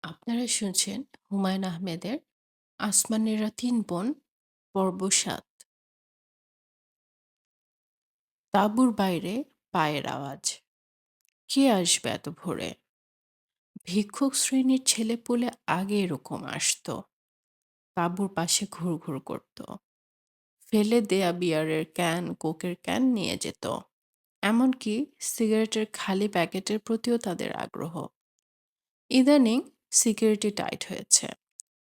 আপনারা শুনছেন হুমায়ূন আহমেদের 'আসমানেরা তিন বোন' পর্ব ৭। তাঁবুর বাইরে পায়ের আওয়াজ। কে আসবে এত ভোরে? ভিক্ষুক শ্রেণীর ছেলেপুলে আগে এরকম আসতো। তাঁবুর পাশে ঘুরঘুর করত। ফেলে দেয়া বিয়ারের ক্যান, কোকের ক্যান নিয়ে যেত। এমনকি সিগারেটের খালি প্যাকেটের প্রতিও তাদের আগ্রহ। ইদানিং সিকিউরিটি টাইট হয়েছে।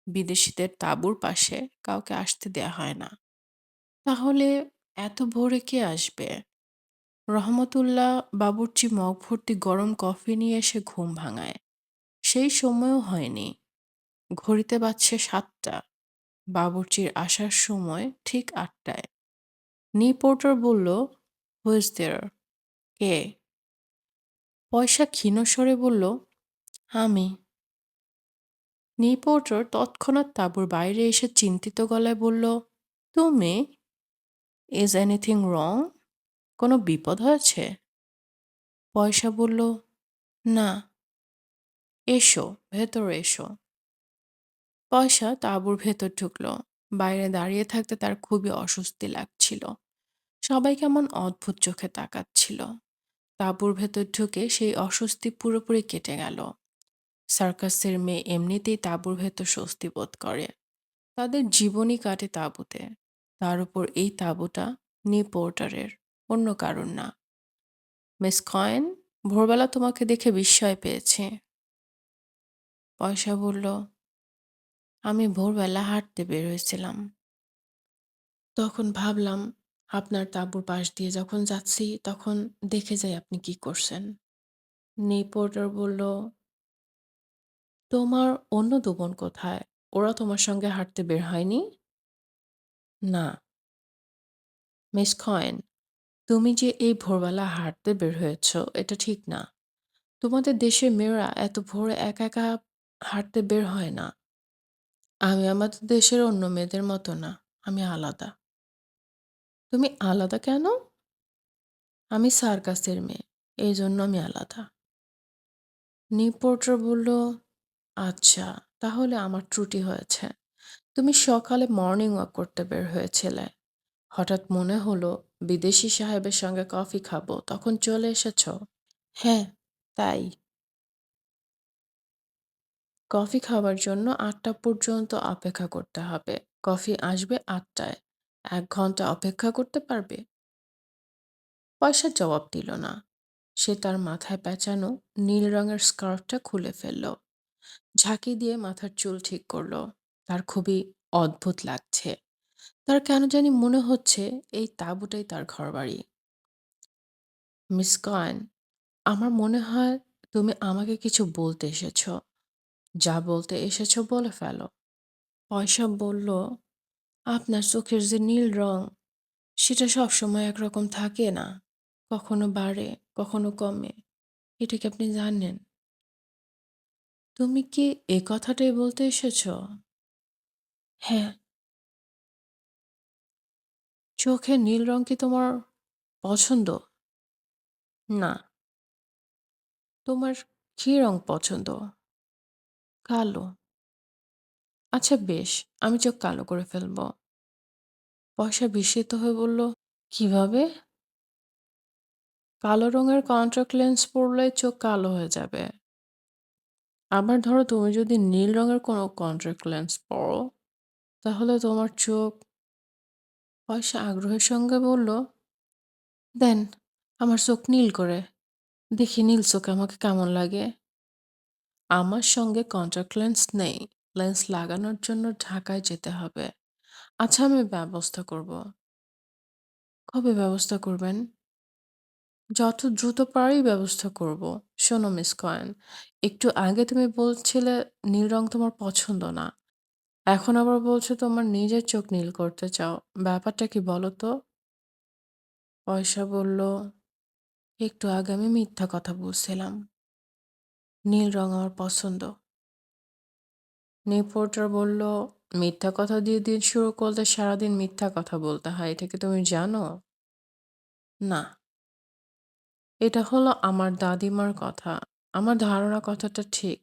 বিদেশিদের তাঁবুর পাশে কাউকে আসতে দেয়া হয় না। তাহলে এত ভোরে কে আসবে? রহমতুল্লাহ বাবুর্চি মগ ভর্তি গরম কফি নিয়ে এসে ঘুম ভাঙায়। সেই সময়ও হয়নি। ঘড়িতে বাজছে ৭টা। বাবুর্চির আসার সময় ঠিক ৮টায়। নি পোর্টার বলল, হু ইজ দেয়ার? কে? পয়সা ক্ষীণ স্বরে বলল, আমি। নি পোর্টার তৎক্ষণাৎ তাঁবুর বাইরে এসে চিন্তিত গলায় বলল, তুমি? Is anything wrong? কোনো বিপদ হয়েছে? পয়সা বলল, না। এসো, ভেতরে এসো। পয়সা তাঁবুর ভেতর ঢুকলো। বাইরে দাঁড়িয়ে থাকতে তার খুবই অস্বস্তি লাগছিল। সবাই কেমন অদ্ভুত চোখে তাকাচ্ছিল। তাঁবুর ভেতর ঢুকে সেই অস্বস্তি পুরোপুরি কেটে গেল। সার্কাসের মেয়ে এমনিতেই তাঁবুর ভেতর স্বস্তি বোধ করে। তাদের জীবনই কাটে তাঁবুতে। তার উপর এই তাঁবুটা নি পোর্টারের, অন্য কারণ না। মিস কয়েন, ভোরবেলা তোমাকে দেখে বিস্ময় পেয়েছি। পয়সা বলল, আমি ভোরবেলা হাঁটতে বের হয়েছিলাম। তখন ভাবলাম আপনার তাঁবুর পাশ দিয়ে যখন যাচ্ছি তখন দেখে যাই আপনি কি করছেন। নি পোর্টার বলল, তোমার অন্য দু বোন কোথায়? ওরা তোমার সঙ্গে হাঁটতে বের হয়নি? না। মিস কয়েন, তুমি যে এই ভোরবেলা হাঁটতে বের হয়েছ এটা ঠিক না। তোমাদের দেশের মেয়েরা এত ভোরে একা একা হাঁটতে বের হয় না। আমি আমাদের দেশের অন্য মেয়েদের মতো না। আমি আলাদা। তুমি আলাদা কেন? আমি সার্কাসের মেয়ে, এই জন্য আমি আলাদা। রিপোর্টার বলল, আচ্ছা, তাহলে আমার ত্রুটি হয়েছে। তুমি সকালে মর্নিং ওয়াক করতে বের হয়েছিলে। হঠাৎ মনে হলো বিদেশি সাহেবের সঙ্গে কফি খাবো, তখন চলে এসেছো। হ্যাঁ, তাই। কফি খাওয়ার জন্য ৮টা পর্যন্ত অপেক্ষা করতে হবে। কফি আসবে ৮টায়। ১ ঘন্টা অপেক্ষা করতে পারবে? পয়সা জবাব দিল না। সে তার মাথায় পেঁচানো নীল রঙের স্কার্ফটা খুলে ফেলল। ঝাঁকি দিয়ে মাথার চুল ঠিক করলো। তার খুবই অদ্ভুত লাগছে। তার কেন জানি মনে হচ্ছে এই তাঁবুটাই তার ঘরবাড়ি। মিস কয়েন, আমার মনে হয় তুমি আমাকে কিছু বলতে এসেছো। যা বলতে এসেছো বলে ফেলো। পয়সা বলল, আপনার চোখের যে নীল রং সেটা সবসময় একরকম থাকে না। কখনো বাড়ে, কখনো কমে। এটা কি আপনি জানেন? তুমি কি এ কথাটাই বলতে এসেছো? হ্যাঁ। চোখের নীল রং কি তোমার পছন্দ? না। তোমার কী রং পছন্দ? কালো। আচ্ছা বেশ, আমি চোখ কালো করে ফেলব। পয়সা বিস্মিত হয়ে বলল, কিভাবে? কালো রঙের কন্টাক্ট লেন্স পরলে চোখ কালো হয়ে যাবে। আবার ধরো তুমি যদি নীল রঙের কোনো কন্টাক্ট লেন্স পরো, তাহলে তোমার চোখ। পয়সা আগ্রহের সঙ্গে বলল, দেন আমার চোখ নীল করে। দেখি নীল চোখে আমাকে কেমন লাগে। আমার সঙ্গে কন্টাক্ট লেন্স নেই। লেন্স লাগানোর জন্য ঢাকায় যেতে হবে। আচ্ছা, আমি ব্যবস্থা করব। কবে ব্যবস্থা করবেন? যত দ্রুত পারি ব্যবস্থা করব। শোনো মিস কয়েন, একটু আগে তুমি বলছিলে নীল রং তোমার পছন্দ না। এখন আবার বলছো তোমার নিজের চোখ নীল করতে চাও। ব্যাপারটা কি বলো তো? পয়সা বলল, একটু আগে আমি মিথ্যা কথা বলছিলাম। নীল রং আমার পছন্দ। রিপোর্টার বলল, মিথ্যা কথা দিয়ে দিন শুরু করলে সারাদিন মিথ্যা কথা বলতে হয়, এটা কি তুমি জানো? না। এটা হলো আমার দাদিমার কথা। আমার ধারণা কথাটা ঠিক।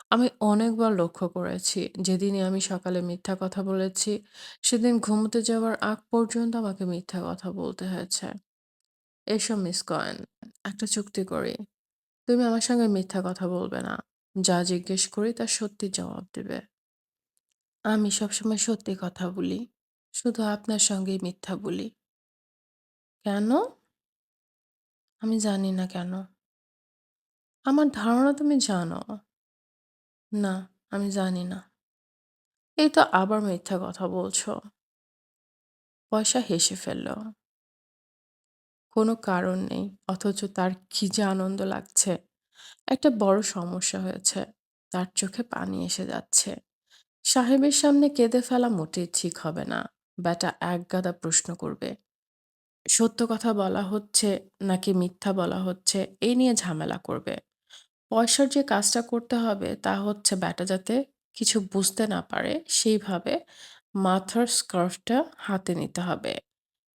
আমি অনেকবার লক্ষ্য করেছি, যেদিনই আমি সকালে মিথ্যা কথা বলেছি, সেদিন ঘুমোতে যাওয়ার আগ পর্যন্ত আমাকে মিথ্যা কথা বলতে হয়েছে। এসো মিস কয়েন, একটা চুক্তি করি। তুমি আমার সঙ্গে মিথ্যা কথা বলবে না। যা জিজ্ঞেস করি তার সত্যি জবাব দেবে। আমি সবসময় সত্যি কথা বলি। শুধু আপনার সঙ্গেই মিথ্যা বলি। কেন? আমি জানি না কেন। আমার ধারণা তুমি জানো। না, আমি জানি না। এই তো আবার মিথ্যা কথা বলছো। পয়সা হেসে ফেলল। কোনো কারণ নেই, অথচ তার কি যে আনন্দ লাগছে। একটা বড় সমস্যা হয়েছে। তার চোখে পানি এসে যাচ্ছে। সাহেবের সামনে কেঁদে ফেলা মোটেই ঠিক হবে না। ব্যাটা একগাদা প্রশ্ন করবে। সত্য কথা বলা হচ্ছে নাকি মিথ্যা বলা হচ্ছে, এই নিয়ে ঝামেলা করবে। পয়সার যে কাজটা করতে হবে তা হচ্ছে ব্যাটা যাতে কিছু বুঝতে না পারে সেইভাবে মাথার স্কার্ফটা হাতে নিতে হবে।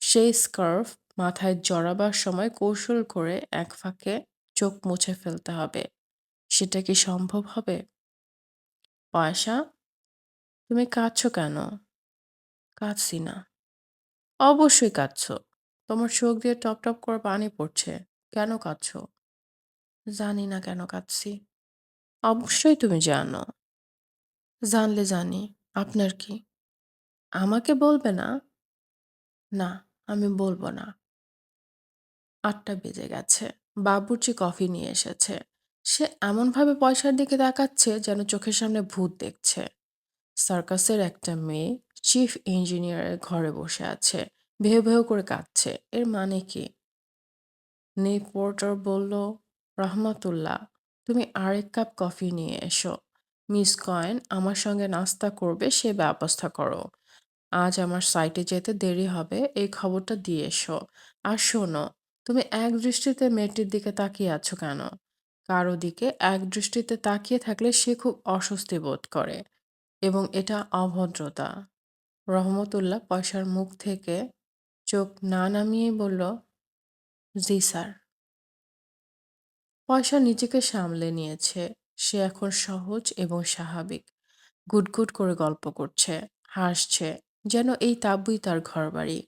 সেই স্কার্ফ মাথায় জড়াবার সময় কৌশল করে এক ফাঁকে চোখ মুছে ফেলতে হবে। সেটা কি সম্ভব হবে? পয়সা, তুমি কাঁদছো কেন? কাঁদছি না। অবশ্যই কাঁদছো। তোমার চোখ দিয়ে টপ টপ করে পানি পড়ছে। কেন কাঁদছো? জানি না কেন কাঁদছি। অবশ্যই তুমি জানো। জানলে জানি। আপনার কি? আমাকে বলবে না? না, আমি বলবো না। ৮টা বেজে গেছে। বাবুর্চি কফি নিয়ে এসেছে। সে এমনভাবে পয়সার দিকে তাকাচ্ছে যেন চোখের সামনে ভূত দেখছে। সার্কাসের একটা মেয়ে চিফ ইঞ্জিনিয়ারের ঘরে বসে আছে। ভেউ ভেউ করে কাঁদছে। এর মানে কি? নিক পোর্টার বলল, রহমতুল্লাহ, তুমি আরেক কাপ কফি নিয়ে এসো। মিস কয়েন আমার সঙ্গে নাস্তা করবে সে ব্যবস্থা করো। আজ আমার সাইটে যেতে দেরি হবে, এই খবরটা দিয়ে এসো। আর শোনো, তুমি এক দৃষ্টিতে মেয়েটির দিকে তাকিয়ে আছো কেন? কারো দিকে এক দৃষ্টিতে তাকিয়ে থাকলে সে খুব অস্বস্তি বোধ করে এবং এটা অভদ্রতা। রহমতুল্লাহ পয়সার মুখ থেকে চোখ না নামিয়েই বলল, জি স্যার। পয়সা নিজেকে সামলে নিয়েছে। সে এখন সহজ এবং স্বাভাবিক। গুটগুট করে গল্প করছে, হাসছে, যেন এই তাঁবুই তার ঘরবাড়ি।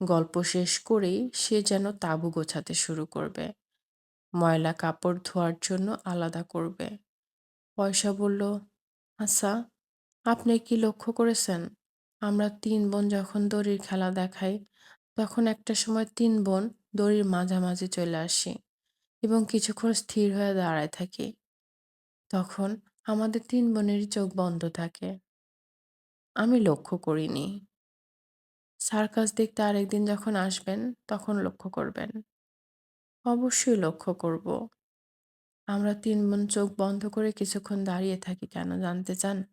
গল্প শেষ করেই সে যেন তাঁবু গোছাতে শুরু করবে। ময়লা কাপড় ধোয়ার জন্য আলাদা করবে। পয়সা বলল, আচ্ছা, আপনি কি লক্ষ্য করেছেন? আমরা ৩ বোন যখন দড়ির খেলা দেখাই, তখন একটা সময় ৩ বোন দড়ির মাঝামাঝি চলে আসি এবং কিছুক্ষণ স্থির হয়ে দাঁড়ায় থাকি। তখন আমাদের ৩ বোনেরই চোখ বন্ধ থাকে। আমি লক্ষ্য করিনি। সার্কাস দেখতে আরেকদিন যখন আসবেন, তখন লক্ষ্য করবেন। অবশ্যই লক্ষ্য করব। আমরা ৩ বোন চোখ বন্ধ করে কিছুক্ষণ দাঁড়িয়ে থাকি কেন জানতে চান?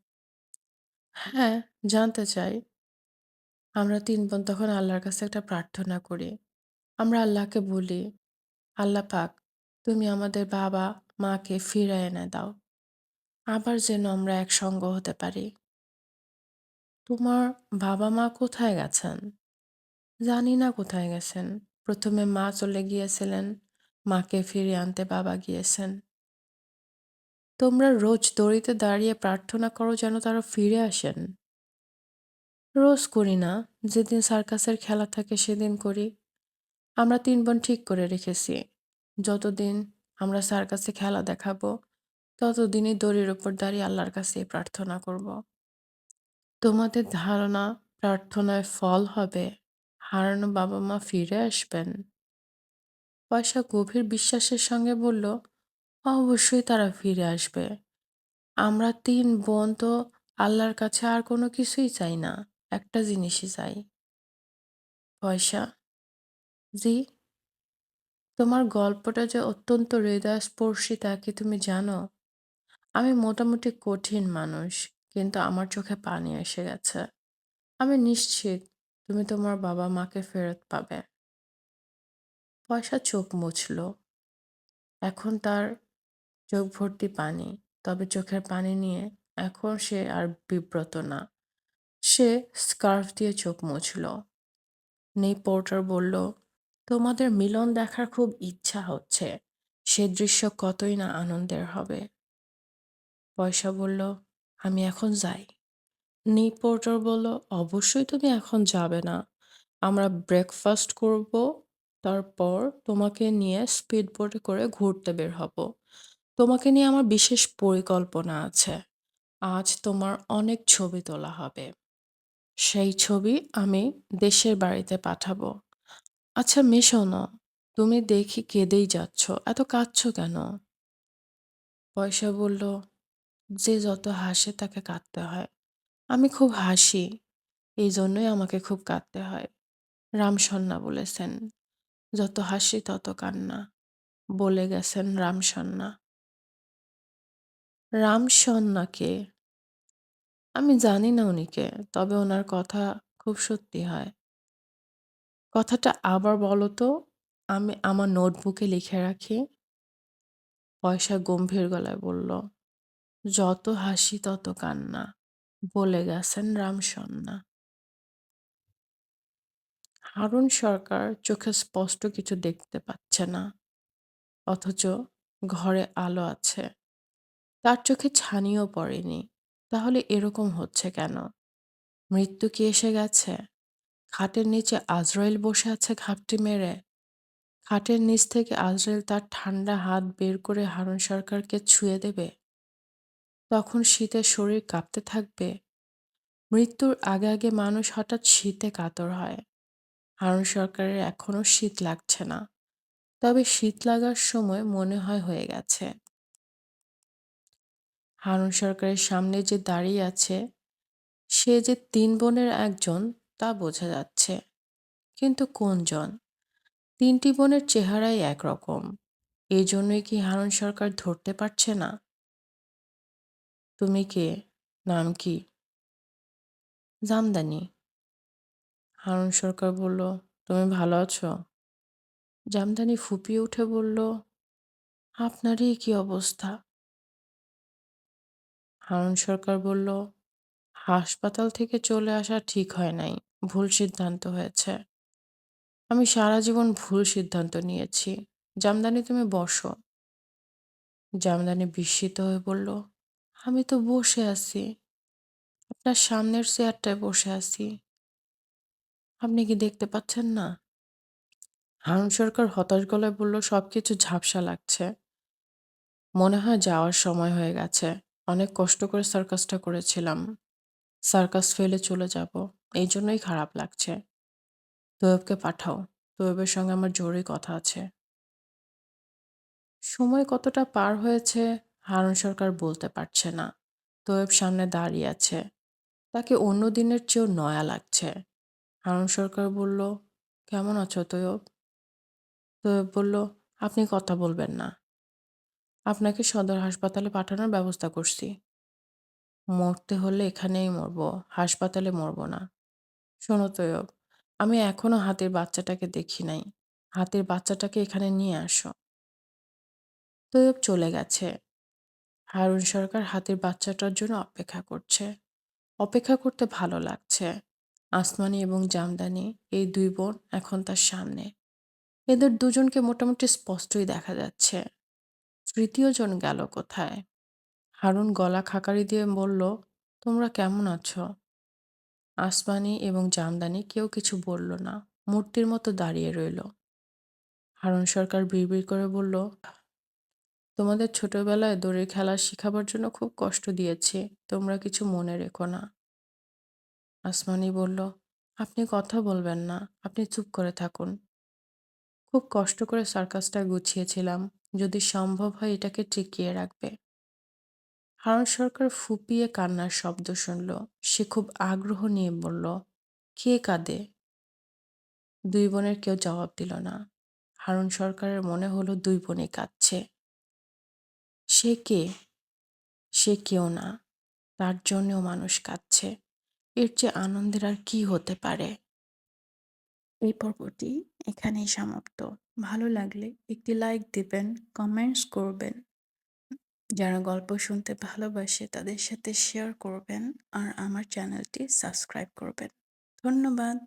হ্যাঁ, জানতে চাই। আমরা ৩ বোন তখন আল্লাহর কাছে একটা প্রার্থনা করি। আমরা আল্লাহকে বলি, আল্লাহ পাক, তুমি আমাদের বাবা-মাকে ফিরায় এনে দাও। আবার যেন আমরা একসঙ্গ হতে পারি। তোমার বাবা-মা কোথায় গেছেন? জানি না কোথায় গেছেন। ১ম এ মা চলে গিয়েছিলেন। মাকে ফিরিয়ে আনতে বাবা গিয়েছেন। তোমরা রোজ দড়িতে দাঁড়িয়ে প্রার্থনা করো যেন তারা ফিরে আসেন। রোজ করি না। যেদিন সার্কাসের খেলা থাকে সেদিন করি। আমরা ৩ বোন ঠিক করে রেখেছি। যতদিন আমরা সার্কাসে খেলা দেখাবো, ততদিনই দড়ির উপর দাঁড়িয়ে আল্লাহর কাছে এই প্রার্থনা করব। তোমাদের ধারণা প্রার্থনায় ফল হবে? হারানো বাবা-মা ফিরে আসবেন? পয়সা গভীর বিশ্বাসের সঙ্গে বলল, অবশ্যই তারা ফিরে আসবে। আমরা ৩ বোন তো আল্লাহর কাছে আর কোনো কিছুই চাই না। একটা জিনিসই চাই। পয়সা, জি, তোমার গল্পটা যে অত্যন্ত হৃদয়স্পর্শী তা কি তুমি জানো? আমি মোটামুটি কঠিন মানুষ, কিন্তু আমার চোখে পানি এসে গেছে। আমি নিশ্চিত তুমি তোমার বাবা-মাকে ফেরত পাবে। পয়সা চোখ মুছল। এখন তার চোখ ভর্তি পানি। তবে চোখের পানি নিয়ে এখন সে আর বিব্রত না। সে স্কার্ফ দিয়ে চোখ মুছল। নেই পোর্টার বলল, তোমাদের মিলন দেখার খুব ইচ্ছা হচ্ছে। সে দৃশ্য কতই না আনন্দের হবে। পয়সা বলল, আমি এখন যাই। নিপোর্টার বলল, অবশ্যই তুমি এখন যাবে না। আমরা ব্রেকফাস্ট করব, তারপর তোমাকে নিয়ে স্পিড বোটে করে ঘুরতে বের হব। তোমাকে নিয়ে আমার বিশেষ পরিকল্পনা আছে। আজ তোমার অনেক ছবি তোলা হবে। সেই ছবি আমি দেশের বাড়িতে পাঠাবো। আচ্ছা মেয়ে শোনো, তুমি দেখি কেঁদেই যাচ্ছ, এত কাঁদছো কেন? পয়সা বলল, যে যত হাসে তাকে কাঁদতে হয়। আমি খুব হাসি, এই জন্যই আমাকে খুব কাঁদতে হয়। রামসন্না বলেছেন, যত হাসি তত কান্না। বলে গেছেন রামসন্না। রামসন্না কে? আমি জানি না উনিকে, তবে ওনার কথা খুব সত্যি হয়। কথাটা আবার বলো তো, আমি আমার নোটবুকে লিখে রাখি। পয়সা গম্ভীর গলায় বলল, যত হাসি তত কান্না। বলে গেছেন রামসন্না। হারুন সরকার চোখে স্পষ্ট কিছু দেখতে পাচ্ছে না, অথচ ঘরে আলো আছে। তার চোখে ছানিও পড়েনি। তাহলে এরকম হচ্ছে কেন? মৃত্যু কি এসে গেছে? খাটের নিচে আজরাইল বসে আছে ঘাপটি মেরে। খাটের নিচ থেকে আজরাইল তার ঠান্ডা হাত বের করে হারুন সরকারকে ছুঁয়ে দেবে। তখন শীতে শরীর কাঁপতে থাকবে। মৃত্যুর আগে আগে মানুষ হঠাৎ শীতে কাতর হয়। হারুন সরকারের এখনো শীত লাগছে না, তবে শীত লাগার সময় মনে হয় হয়ে গেছে। হারুন সরকারের সামনে যে দাঁড়িয়ে আছে, সে যে তিন বোনের একজন তা বোঝা যাচ্ছে। কিন্তু কোনজন? তিনটি বোনের চেহারাই একরকম। এই জন্যই কি হারুন সরকার ধরতে পারছে না? তুমি কে? নাম কি? জামদানি। হারুন সরকার বলল, তুমি ভালো আছো? জামদানি ফুপিয়ে উঠে বলল, আপনারই কি অবস্থা? হারুন সরকার বলল, হাসপাতাল থেকে চলে আসা ঠিক হয় নাই, ভুল সিদ্ধান্ত হয়েছে। আমি সারা জীবন ভুল সিদ্ধান্ত নিয়েছি। জামদানি তুমি বসো। জামদানি বিস্মিত হয়ে বলল, আমি তো বসে আছি, আপনার সামনের চেয়ারটায় বসে আছি। আপনি কি দেখতে পাচ্ছেন না? হারুন সরকার হতাশ গলায় বলল, সবকিছু ঝাপসা লাগছে। মনে হয় যাওয়ার সময় হয়ে গেছে। অনেক কষ্ট করে সার্কাসটা করেছিলাম। সার্কাস ফেলে চলে যাব, এই জন্যই খারাপ লাগছে। তোয়েবকে পাঠাও, তোয়েবের সঙ্গে আমার জরুরি কথা আছে। সময় কতটা পার হয়েছে হারুন সরকার বলতে পারছে না। তোয়েব সামনে দাঁড়িয়ে আছে, তাকে অন্য দিনের চেয়েও নয়া লাগছে। হারুন সরকার বলল, কেমন আছো তোয়ব? তোয়ব বলল, আপনি কথা বলবেন না, আপনাকে সদর হাসপাতালে পাঠানোর ব্যবস্থা করছি। মরতে হলে এখানেই মরব, হাসপাতালে মরব না। শোনো তোয়ব, আমি এখনো হাতির বাচ্চাটাকে দেখি নাই। হাতির বাচ্চাটাকে এখানে নিয়ে আসো। তোয়ব চলে গেছে। হারুন সরকার হাতির বাচ্চাটার জন্য অপেক্ষা করছে। অপেক্ষা করতে ভালো লাগছে। আসমানি এবং জামদানি, এই দুই বোন এখন তার সামনে। এদের দুজনকে মোটামুটি স্পষ্টই দেখা যাচ্ছে। তৃতীয় জন গেল কোথায়? হারুন গলা খাকারি দিয়ে বলল, তোমরা কেমন আছো? আসমানি এবং জামদানি কেউ কিছু বলল না, মূর্তির মতো দাঁড়িয়ে রইল। হারুন সরকার বিড়বিড় করে বলল, তোমাদের ছোটবেলায় দড়ির খেলা শিখাবার জন্য খুব কষ্ট দিয়েছি, তোমরা কিছু মনে রেখো না। আসমানি বলল, আপনি কথা বলবেন না, আপনি চুপ করে থাকুন। খুব কষ্ট করে সার্কাসটা গুছিয়েছিলাম, যদি সম্ভব হয় এটাকে টিকিয়ে রাখবে। হারুন সরকার ফুঁপিয়ে কান্নার শব্দ শুনল। সে খুব আগ্রহ নিয়ে বলল, কে কাঁদে? দুই বোনের কেউ জবাব দিল না। হারুন সরকারের মনে হলো দুই বোনই কাঁদছে। সে কে? সে কেউ না, তার জন্যেও মানুষ কাঁদছে। এর চেয়ে আনন্দের আর কি হতে পারে? এই পর্বটি এখানেই সমাপ্ত। ভালো লাগলে একটি লাইক দিবেন, কমেন্টস করবেন। যারা গল্প শুনতে ভালোবাসে তাদের সাথে শেয়ার করবেন আর আমার চ্যানেলটি সাবস্ক্রাইব করবেন। ধন্যবাদ।